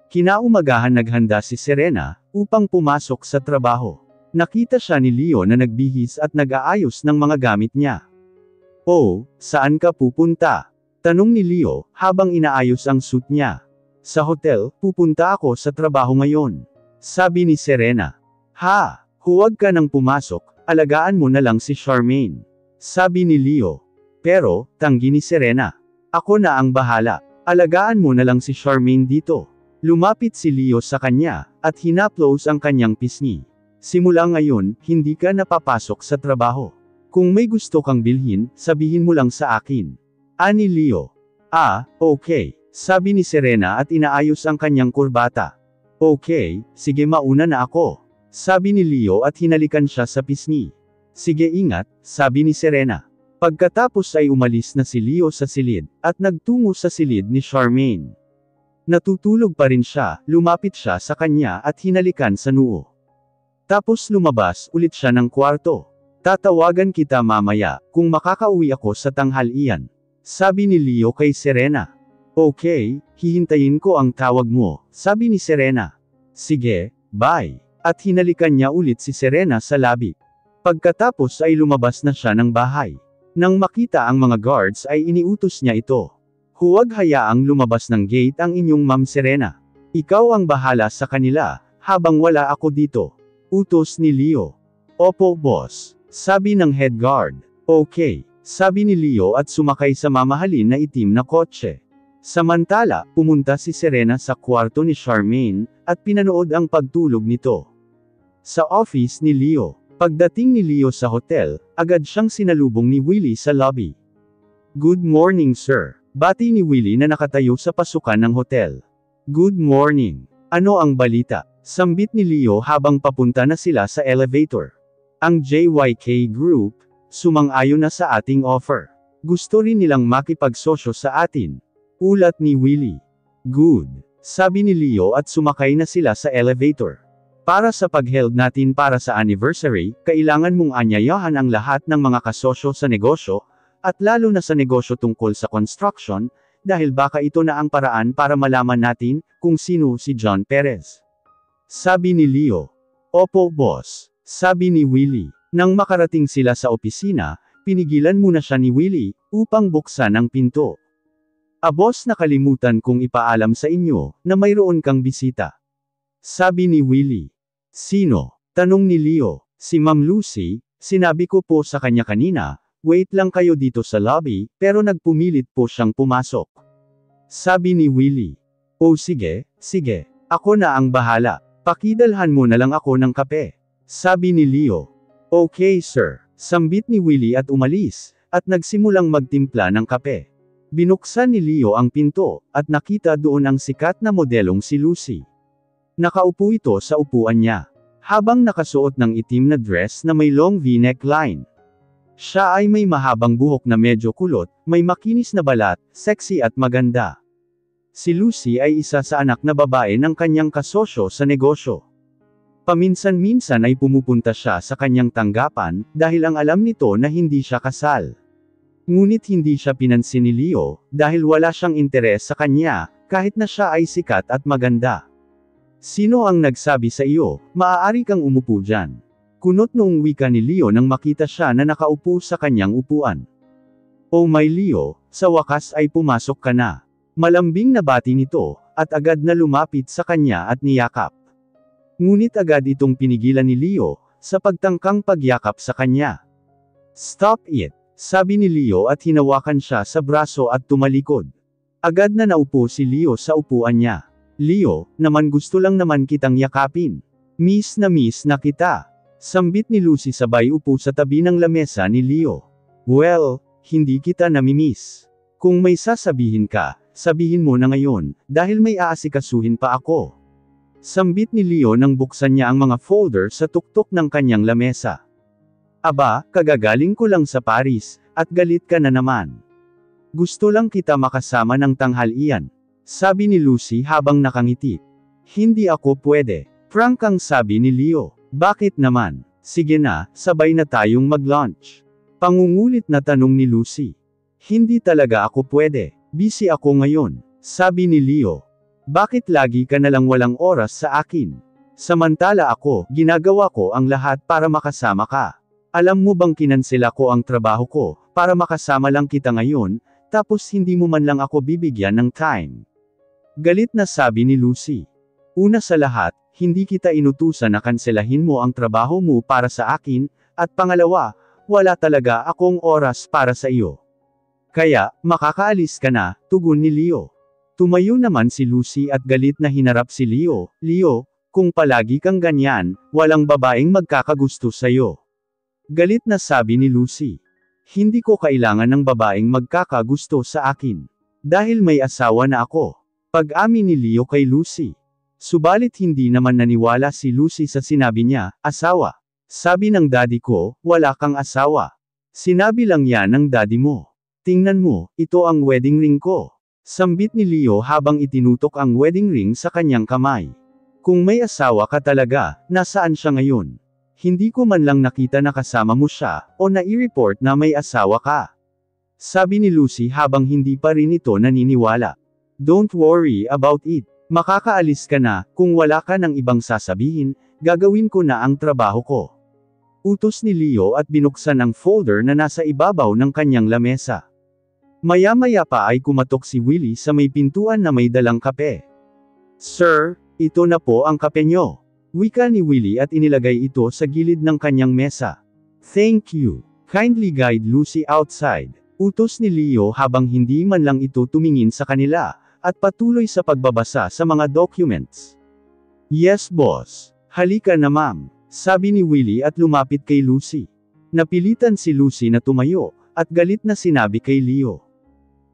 Kinaumagahan naghanda si Serena, upang pumasok sa trabaho. Nakita siya ni Leo na nagbihis at nag-aayos ng mga gamit niya. "Oh, saan ka pupunta?" tanong ni Leo, habang inaayos ang suit niya. "Sa hotel, pupunta ako sa trabaho ngayon," sabi ni Serena. "Ha, huwag ka nang pumasok, alagaan mo na lang si Charmaine," sabi ni Leo. "Pero," tanggi ni Serena, "ako na ang bahala. Alagaan mo na lang si Charmaine dito." Lumapit si Leo sa kanya, at hinaplos ang kanyang pisngi. "Simula ngayon, hindi ka napapasok sa trabaho. Kung may gusto kang bilhin, sabihin mo lang sa akin," ani Leo. "Ah, okay," sabi ni Serena at inaayos ang kanyang kurbata. "Okay, sige mauna na ako," sabi ni Leo at hinalikan siya sa pisngi. "Sige ingat," sabi ni Serena. Pagkatapos ay umalis na si Leo sa silid, at nagtungo sa silid ni Charmaine. Natutulog pa rin siya, lumapit siya sa kanya at hinalikan sa noo. Tapos lumabas ulit siya ng kwarto. "Tatawagan kita mamaya, kung makakauwi ako sa tanghalian," sabi ni Leo kay Serena. "Okay, hihintayin ko ang tawag mo," sabi ni Serena. "Sige, bye." At hinalikan niya ulit si Serena sa labi. Pagkatapos ay lumabas na siya ng bahay. Nang makita ang mga guards ay iniutos niya ito. "Huwag hayaang lumabas ng gate ang inyong Ma'am Serena. Ikaw ang bahala sa kanila, habang wala ako dito," utos ni Leo. "Opo boss," sabi ng head guard. "Okay," sabi ni Leo at sumakay sa mamahalin na itim na kotse. Samantala, pumunta si Serena sa kwarto ni Charmaine, at pinanood ang pagtulog nito. Sa office ni Leo. Pagdating ni Leo sa hotel, agad siyang sinalubong ni Willie sa lobby. "Good morning sir," bati ni Willie na nakatayo sa pasukan ng hotel. "Good morning. Ano ang balita?" sambit ni Leo habang papunta na sila sa elevator. "Ang JYK Group, sumang-ayon na sa ating offer. Gusto rin nilang makipagsosyo sa atin," ulat ni Willie. "Good," sabi ni Leo at sumakay na sila sa elevator. "Para sa pag-held natin para sa anniversary, kailangan mong anyayahan ang lahat ng mga kasosyo sa negosyo, at lalo na sa negosyo tungkol sa construction, dahil baka ito na ang paraan para malaman natin kung sino si John Perez," sabi ni Leo. "Opo boss," sabi ni Willie. Nang makarating sila sa opisina, pinigilan muna siya ni Willie, upang buksan ang pinto. "Boss, nakalimutan kong ipaalam sa inyo, na mayroon kang bisita," sabi ni Willie. "Sino?" tanong ni Leo. "Si Ma'am Lucy, sinabi ko po sa kanya kanina, wait lang kayo dito sa lobby, pero nagpumilit po siyang pumasok," sabi ni Willie. "Oh sige, sige. Ako na ang bahala. Pakidalhan mo na lang ako ng kape," sabi ni Leo. "Okay sir," sambit ni Willie at umalis, at nagsimulang magtimpla ng kape. Binuksan ni Leo ang pinto, at nakita doon ang sikat na modelong si Lucy. Nakaupo ito sa upuan niya, habang nakasuot ng itim na dress na may long V-neck line. Siya ay may mahabang buhok na medyo kulot, may makinis na balat, sexy at maganda. Si Lucy ay isa sa anak na babae ng kanyang kasosyo sa negosyo. Paminsan-minsan ay pumupunta siya sa kanyang tanggapan, dahil ang alam nito na hindi siya kasal. Ngunit hindi siya pinansin ni Leo, dahil wala siyang interes sa kanya, kahit na siya ay sikat at maganda. "Sino ang nagsabi sa iyo, maaari kang umupo dyan?" kunot noong wika ni Leo nang makita siya na nakaupo sa kanyang upuan. "Oh my Leo, sa wakas ay pumasok ka na," malambing na bati nito, at agad na lumapit sa kanya at niyakap. Ngunit agad itong pinigilan ni Leo, sa pagtangkang pagyakap sa kanya. "Stop it," sabi ni Leo at hinawakan siya sa braso at tumalikod. Agad na naupo si Leo sa upuan niya. "Leo, naman gusto lang naman kitang yakapin. Miss na kita," sambit ni Lucy sabay upo sa tabi ng lamesa ni Leo. "Well, hindi kita namimiss. Kung may sasabihin ka, sabihin mo na ngayon, dahil may aasikasuhin pa ako," sambit ni Leo nang buksan niya ang mga folder sa tuktok ng kanyang lamesa. "Aba, kagagaling ko lang sa Paris, at galit ka na naman. Gusto lang kita makasama ng tanghalian," sabi ni Lucy habang nakangiti. "Hindi ako pwede," prangkang sabi ni Leo. "Bakit naman? Sige na, sabay na tayong mag-lunch," pangungulit na tanong ni Lucy. "Hindi talaga ako pwede. Busy ako ngayon," sabi ni Leo. Bakit lagi ka nalang walang oras sa akin? Samantala ako, ginagawa ko ang lahat para makasama ka. Alam mo bang kinansela ko ang trabaho ko, para makasama lang kita ngayon, tapos hindi mo man lang ako bibigyan ng time. Galit na sabi ni Lucy. Una sa lahat, hindi kita inutusan na kanselahin mo ang trabaho mo para sa akin, at pangalawa, wala talaga akong oras para sa iyo. Kaya, makakaalis ka na, tugon ni Leo. Tumayo naman si Lucy at galit na hinarap si Leo. Leo, kung palagi kang ganyan, walang babaeng magkakagusto sa'yo. Galit na sabi ni Lucy. Hindi ko kailangan ng babaeng magkakagusto sa akin. Dahil may asawa na ako. Pag-amin ni Leo kay Lucy. Subalit hindi naman naniwala si Lucy sa sinabi niya, asawa. Sabi ng daddy ko, wala kang asawa. Sinabi lang yan ng daddy mo. Tingnan mo, ito ang wedding ring ko. Sambit ni Leo habang itinutok ang wedding ring sa kanyang kamay. Kung may asawa ka talaga, nasaan siya ngayon? Hindi ko man lang nakita na kasama mo siya, o nai-report na may asawa ka. Sabi ni Lucy habang hindi pa rin ito naniniwala. Don't worry about it. Makakaalis ka na, kung wala ka ng ibang sasabihin, gagawin ko na ang trabaho ko. Utos ni Leo at binuksan ang folder na nasa ibabaw ng kanyang lamesa. Maya-maya pa ay kumatok si Willie sa may pintuan na may dalang kape. Sir, ito na po ang kape nyo. Wika ni Willie at inilagay ito sa gilid ng kanyang mesa. Thank you. Kindly guide Lucy outside. Utos ni Leo habang hindi man lang ito tumingin sa kanila, at patuloy sa pagbabasa sa mga documents. Yes boss. Halika na ma'am. Sabi ni Willie at lumapit kay Lucy. Napilitan si Lucy na tumayo, at galit na sinabi kay Leo.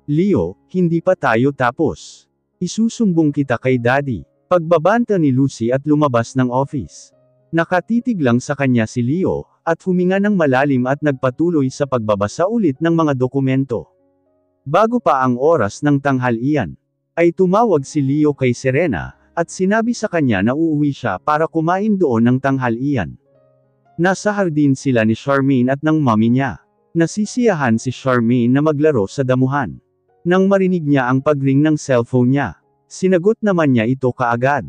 Leo, hindi pa tayo tapos. Isusumbong kita kay daddy. Pagbabanta ni Lucy at lumabas ng office. Nakatitig lang sa kanya si Leo, at huminga ng malalim at nagpatuloy sa pagbabasa ulit ng mga dokumento. Bago pa ang oras ng tanghalian, ay tumawag si Leo kay Serena, at sinabi sa kanya na uuwi siya para kumain doon ng tanghalian. Nasa hardin sila ni Charmaine at ng mommy niya. Nasisiyahan si Charmaine na maglaro sa damuhan. Nang marinig niya ang pagring ng cellphone niya, sinagot naman niya ito kaagad.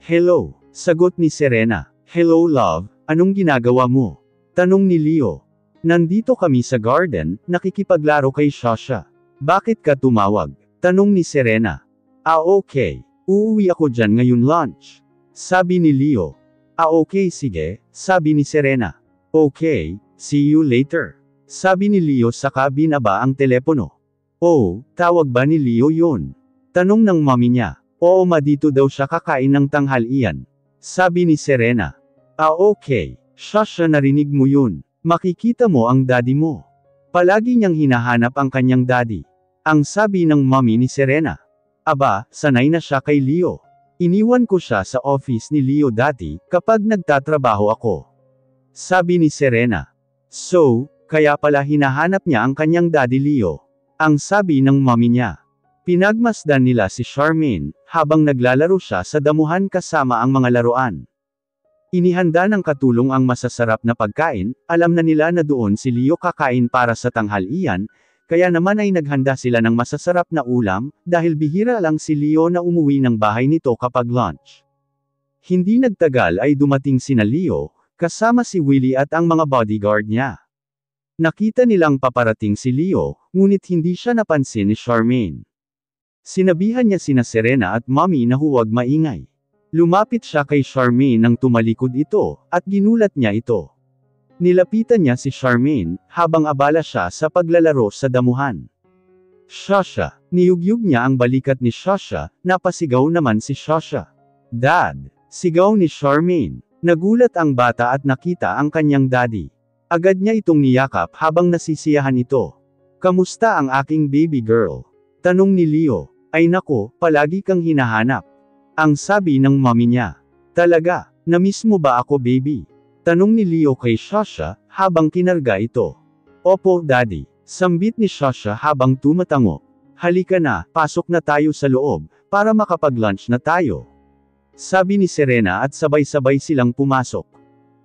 Hello, sagot ni Serena. Hello love, anong ginagawa mo? Tanong ni Leo. Nandito kami sa garden, nakikipaglaro kay Shasha. Bakit ka tumawag? Tanong ni Serena. Okay. Uuwi ako dyan ngayon lunch. Sabi ni Leo. Okay sige, sabi ni Serena. Okay, see you later. Sabi ni Leo saka binaba ang telepono. Oh, tawag ba ni Leo yun? Tanong ng mommy niya. Oo dito daw siya kakain ng tanghalian. Sabi ni Serena. Okay, Shasha narinig mo yun. Makikita mo ang daddy mo. Palagi niyang hinahanap ang kanyang daddy. Ang sabi ng mommy ni Serena. Aba, sanay na siya kay Leo. Iniwan ko siya sa office ni Leo dati, kapag nagtatrabaho ako. Sabi ni Serena. So, kaya pala hinahanap niya ang kanyang daddy Leo. Ang sabi ng mommy niya. Pinagmasdan nila si Charmaine, habang naglalaro siya sa damuhan kasama ang mga laruan. Inihanda ng katulong ang masasarap na pagkain, alam na nila na doon si Leo kakain para sa tanghalian, kaya naman ay naghanda sila ng masasarap na ulam, dahil bihira lang si Leo na umuwi ng bahay nito kapag lunch. Hindi nagtagal ay dumating sina Leo, kasama si Willie at ang mga bodyguard niya. Nakita nilang paparating si Leo, ngunit hindi siya napansin ni Charmaine. Sinabihan niya sina Serena at mommy na huwag maingay. Lumapit siya kay Charmaine nang tumalikod ito, at ginulat niya ito. Nilapitan niya si Charmaine, habang abala siya sa paglalaro sa damuhan. Shasha, niyugyug niya ang balikat ni Shasha, napasigaw naman si Shasha. Dad, sigaw ni Charmaine. Nagulat ang bata at nakita ang kanyang daddy. Agad niya itong niyakap habang nasisiyahan ito. Kamusta ang aking baby girl? Tanong ni Leo. Ay nako, palagi kang hinahanap. Ang sabi ng mommy niya. Talaga, namiss mo ba ako baby? Tanong ni Leo kay Shasha, habang kinarga ito. Opo daddy, sambit ni Shasha habang tumatango. Halika na, pasok na tayo sa loob, para makapag-lunch na tayo. Sabi ni Serena at sabay-sabay silang pumasok.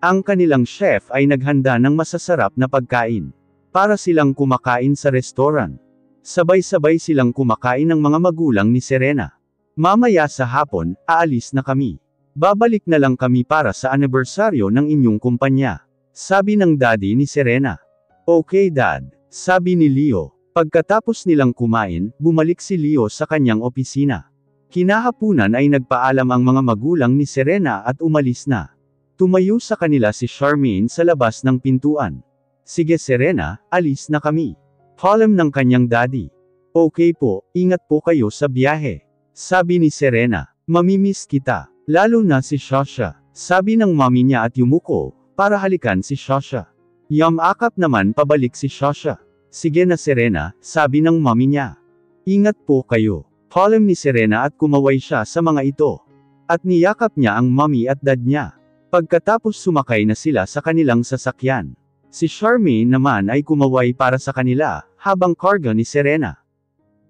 Ang kanilang chef ay naghanda ng masasarap na pagkain. Para silang kumakain sa restaurant. Sabay-sabay silang kumakain ng mga magulang ni Serena. Mamaya sa hapon, aalis na kami. Babalik na lang kami para sa anibersaryo ng inyong kumpanya. Sabi ng daddy ni Serena. Okay dad, sabi ni Leo. Pagkatapos nilang kumain, bumalik si Leo sa kanyang opisina. Kinahapunan ay nagpaalam ang mga magulang ni Serena at umalis na. Tumayo sa kanila si Charmaine sa labas ng pintuan. Sige Serena, alis na kami. Paalam ng kanyang daddy. Okay po, ingat po kayo sa biyahe. Sabi ni Serena, mamimiss kita, lalo na si Shasha. Sabi ng mami niya at yumuko, para halikan si Shasha. Yamakap naman pabalik si Shasha. Sige na Serena, sabi ng mami niya. Ingat po kayo. Paalam ni Serena at kumaway siya sa mga ito. At niyakap niya ang mami at dad niya. Pagkatapos sumakay na sila sa kanilang sasakyan. Si Charmaine naman ay kumaway para sa kanila, habang karga ni Serena.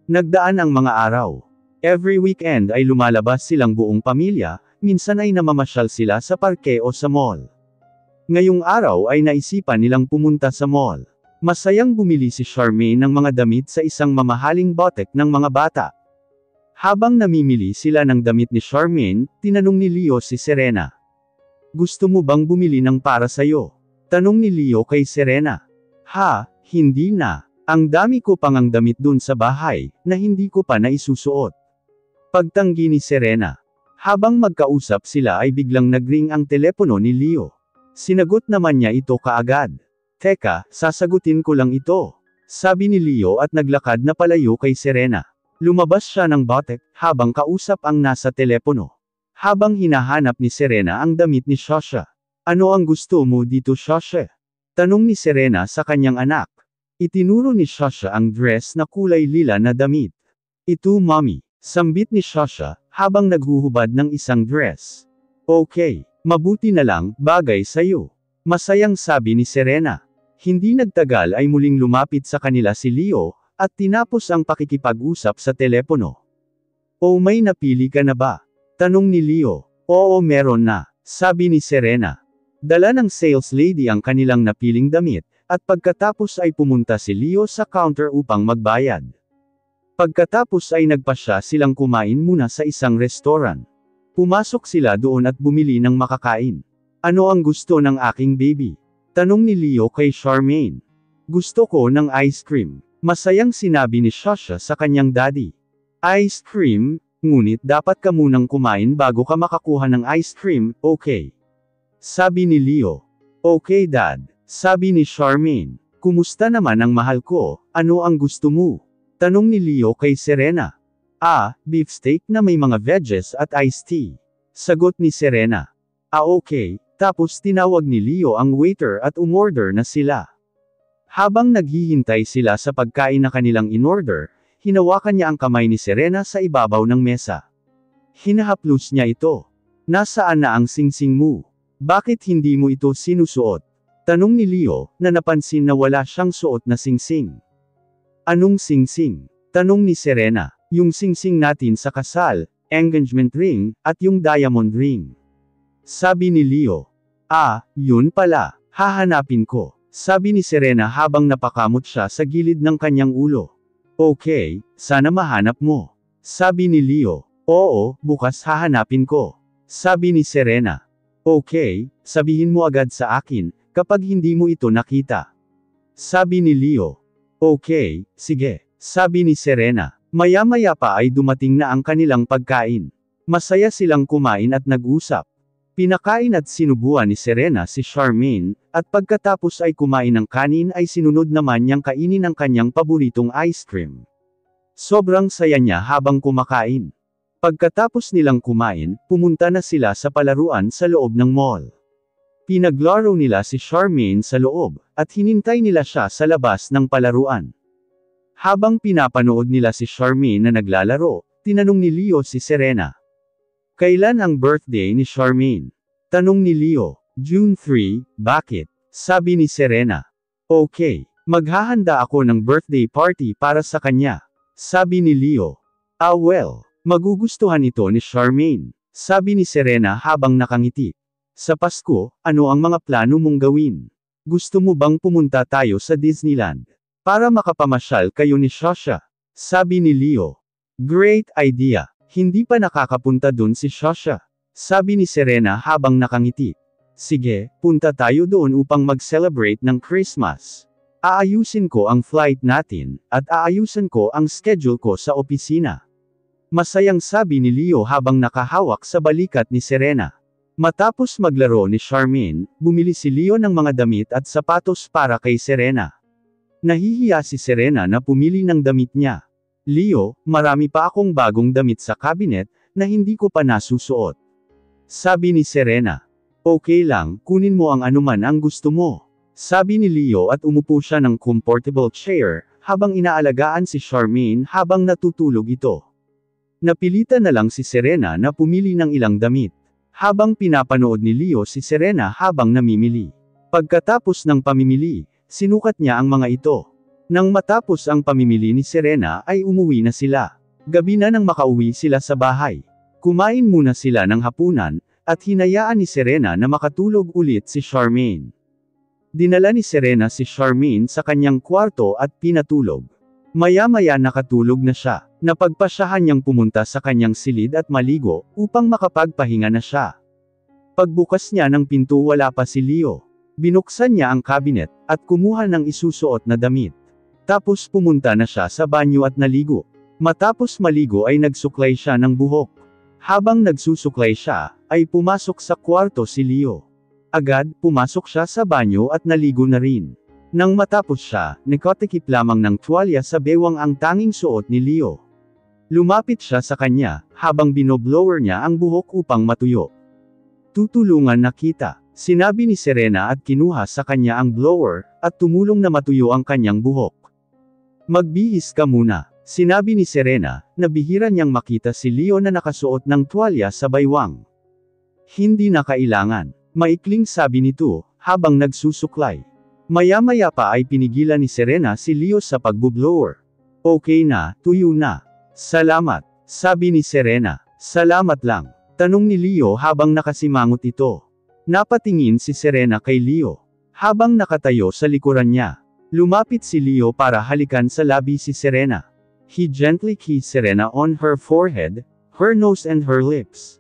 Nagdaan ang mga araw. Every weekend ay lumalabas silang buong pamilya, minsan ay namamasyal sila sa parke o sa mall. Ngayong araw ay naisipan nilang pumunta sa mall. Masayang bumili si Charmaine ng mga damit sa isang mamahaling botek ng mga bata. Habang namimili sila ng damit ni Charmaine, tinanong ni Leo si Serena. Gusto mo bang bumili ng para sayo? Tanong ni Leo kay Serena. Ha, hindi na. Ang dami ko pang ang damit dun sa bahay, na hindi ko pa naisusuot. Pagtanggi ni Serena. Habang magkausap sila ay biglang nagring ang telepono ni Leo. Sinagot naman niya ito kaagad. Teka, sasagutin ko lang ito. Sabi ni Leo at naglakad na palayo kay Serena. Lumabas siya ng botek, habang kausap ang nasa telepono. Habang hinahanap ni Serena ang damit ni Shasha. Ano ang gusto mo dito Shasha? Tanong ni Serena sa kanyang anak. Itinuro ni Shasha ang dress na kulay lila na damit. Ito mommy, sambit ni Shasha, habang naghuhubad ng isang dress. Okay, mabuti na lang, bagay sa'yo. Masayang sabi ni Serena. Hindi nagtagal ay muling lumapit sa kanila si Leo, at tinapos ang pakikipag-usap sa telepono. O may napili ka na ba? Tanong ni Leo. Oo meron na, sabi ni Serena. Dala ng sales lady ang kanilang napiling damit, at pagkatapos ay pumunta si Leo sa counter upang magbayad. Pagkatapos ay nagpasya silang kumain muna sa isang restaurant. Pumasok sila doon at bumili ng makakain. Ano ang gusto ng aking baby? Tanong ni Leo kay Charmaine. Gusto ko ng ice cream. Masayang sinabi ni Shasha sa kanyang daddy. Ice cream? Ngunit dapat ka munang kumain bago ka makakuha ng ice cream, okay? Sabi ni Leo. Okay dad, sabi ni Charmaine. Kumusta naman ang mahal ko, ano ang gusto mo? Tanong ni Leo kay Serena. Beefsteak na may mga veggies at iced tea. Sagot ni Serena. Okay, tapos tinawag ni Leo ang waiter at umorder na sila. Habang naghihintay sila sa pagkain na kanilang inorder, hinawakan niya ang kamay ni Serena sa ibabaw ng mesa. Hinahaplos niya ito. Nasaan na ang singsing mo? Bakit hindi mo ito sinusuot? Tanong ni Leo, na napansin na wala siyang suot na singsing. Anong singsing? Tanong ni Serena. Yung singsing natin sa kasal, engagement ring, at yung diamond ring. Sabi ni Leo. Yun pala, hahanapin ko. Sabi ni Serena habang napakamot siya sa gilid ng kanyang ulo. Okay, sana mahanap mo. Sabi ni Leo. Oo, bukas hahanapin ko. Sabi ni Serena. Okay, sabihin mo agad sa akin, kapag hindi mo ito nakita. Sabi ni Leo. Okay, sige. Sabi ni Serena. Maya-maya pa ay dumating na ang kanilang pagkain. Masaya silang kumain at nag-usap. Pinakain at sinubuan ni Serena si Charmaine, at pagkatapos ay kumain ng kanin ay sinunod naman niyang kainin ang kanyang paboritong ice cream. Sobrang saya niya habang kumakain. Pagkatapos nilang kumain, pumunta na sila sa palaruan sa loob ng mall. Pinaglaro nila si Charmaine sa loob, at hinintay nila siya sa labas ng palaruan. Habang pinapanood nila si Charmaine na naglalaro, tinanong ni Leo si Serena. Kailan ang birthday ni Charmaine? Tanong ni Leo. June 3, bakit? Sabi ni Serena. Okay, maghahanda ako ng birthday party para sa kanya. Sabi ni Leo. Well, magugustuhan ito ni Charmaine. Sabi ni Serena habang nakangiti. Sa Pasko, ano ang mga plano mong gawin? Gusto mo bang pumunta tayo sa Disneyland? Para makapamasyal kayo ni Shasha. Sabi ni Leo. Great idea. Hindi pa nakakapunta dun si Shasha. Sabi ni Serena habang nakangiti. Sige, punta tayo doon upang mag-celebrate ng Christmas. Aayusin ko ang flight natin, at aayusin ko ang schedule ko sa opisina. Masayang sabi ni Leo habang nakahawak sa balikat ni Serena. Matapos maglaro ni Charmaine, bumili si Leo ng mga damit at sapatos para kay Serena. Nahihiya si Serena na pumili ng damit niya. Leo, marami pa akong bagong damit sa cabinet, na hindi ko pa nasusuot. Sabi ni Serena. Okay lang, kunin mo ang anuman ang gusto mo. Sabi ni Leo at umupo siya ng comfortable chair, habang inaalagaan si Charmaine habang natutulog ito. Napilitan na lang si Serena na pumili ng ilang damit. Habang pinapanood ni Leo si Serena habang namimili. Pagkatapos ng pamimili, sinukat niya ang mga ito. Nang matapos ang pamimili ni Serena ay umuwi na sila. Gabi na nang makauwi sila sa bahay. Kumain muna sila ng hapunan, at hinayaan ni Serena na makatulog ulit si Charmaine. Dinala ni Serena si Charmaine sa kanyang kwarto at pinatulog. Maya-maya nakatulog na siya. Napagpasyahan niyang pumunta sa kanyang silid at maligo, upang makapagpahinga na siya. Pagbukas niya ng pinto wala pa si Leo. Binuksan niya ang cabinet, at kumuha ng isusuot na damit. Tapos pumunta na siya sa banyo at naligo. Matapos maligo ay nagsuklay siya ng buhok. Habang nagsusuklay siya, ay pumasok sa kwarto si Leo. Agad, pumasok siya sa banyo at naligo na rin. Nang matapos siya, nakatikip lamang ng tuwalya sa bewang ang tanging suot ni Leo. Lumapit siya sa kanya, habang binoblower niya ang buhok upang matuyo. Tutulungan na kita, sinabi ni Serena at kinuha sa kanya ang blower, at tumulong na matuyo ang kanyang buhok. Magbihis ka muna. Sinabi ni Serena, na bihira niyang makita si Leo na nakasuot ng tuwalya sa baywang. Hindi na kailangan. Maikling sabi nito, habang nagsusuklay. Maya-maya pa ay pinigilan ni Serena si Leo sa pagbublower. Okay na, tuyo na. Salamat, sabi ni Serena. Salamat lang. Tanong ni Leo habang nakasimangot ito. Napatingin si Serena kay Leo. Habang nakatayo sa likuran niya. Lumapit si Leo para halikan sa labi si Serena. He gently kissed Serena on her forehead, her nose and her lips.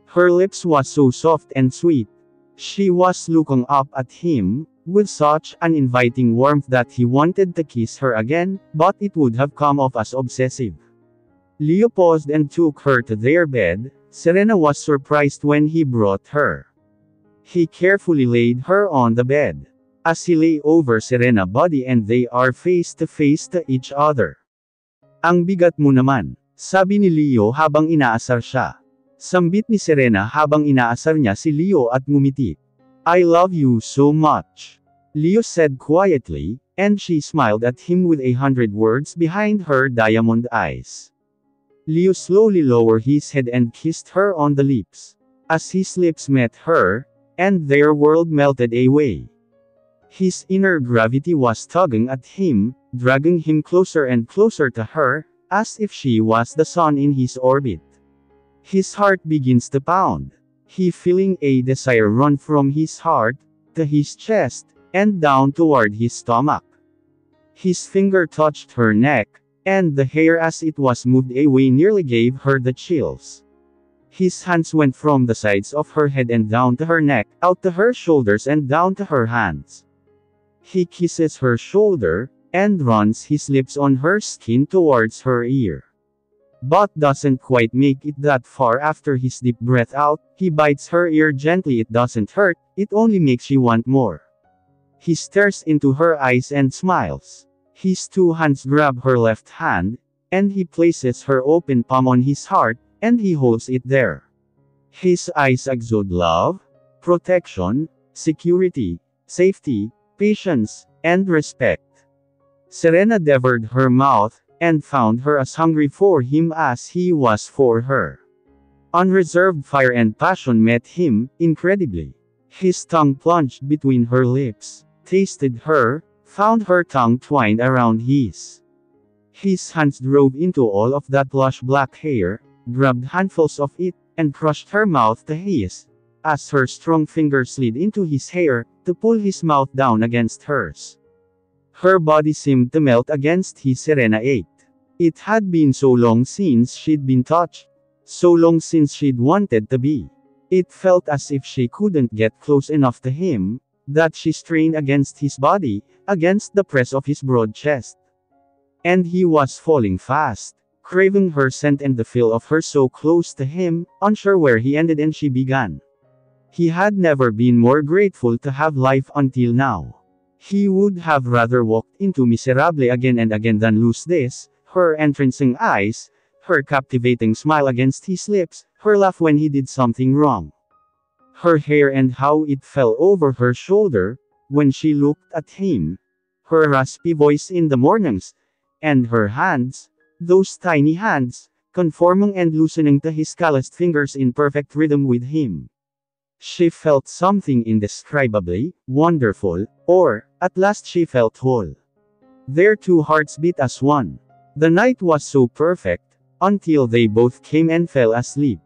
Her lips was so soft and sweet. She was looking up at him, with such an inviting warmth that he wanted to kiss her again, but it would have come off as obsessive. Leo paused and took her to their bed. Serena was surprised when he brought her. He carefully laid her on the bed. As he lay over Serena's body and they are face to each other. Ang bigat mo naman, sabi ni Leo habang inaasar siya. Sambit ni Serena habang inaasar niya si Leo at ngumiti. I love you so much. Leo said quietly, and she smiled at him with 100 words behind her diamond eyes. Leo slowly lowered his head and kissed her on the lips. As his lips met her, and their world melted away. His inner gravity was tugging at him, dragging him closer and closer to her, as if she was the sun in his orbit. His heart begins to pound. He feeling a desire run from his heart, to his chest, and down toward his stomach. His finger touched her neck, and the hair as it was moved away nearly gave her the chills. His hands went from the sides of her head and down to her neck, out to her shoulders and down to her hands. He kisses her shoulder, and runs his lips on her skin towards her ear. But doesn't quite make it that far after his deep breath out, he bites her ear gently. It doesn't hurt, it only makes you want more. He stares into her eyes and smiles. His two hands grab her left hand, and he places her open palm on his heart, and he holds it there. His eyes exude love, protection, security, safety, patience, and respect. Serena devoured her mouth, and found her as hungry for him as he was for her. Unreserved fire and passion met him, incredibly. His tongue plunged between her lips, tasted her, found her tongue twined around his. His hands drove into all of that lush black hair, grabbed handfuls of it, and crushed her mouth to his, as her strong fingers slid into his hair, to pull his mouth down against hers. Her body seemed to melt against his. Serena ached. It had been so long since she'd been touched, So long since she'd wanted to be. It felt as if she couldn't get close enough to him, that she strained against his body, against the press of his broad chest. And he was falling fast, craving her scent and the feel of her so close to him, unsure where he ended and she began. He had never been more grateful to have life until now. He would have rather walked into Miserable again and again than lose this, her entrancing eyes, her captivating smile against his lips, her laugh when he did something wrong. Her hair and how it fell over her shoulder, when she looked at him. Her raspy voice in the mornings. And her hands, those tiny hands, conforming and loosening to his calloused fingers in perfect rhythm with him. She felt something indescribably wonderful, or, at last she felt whole. Their two hearts beat as one. The night was so perfect, until they both came and fell asleep.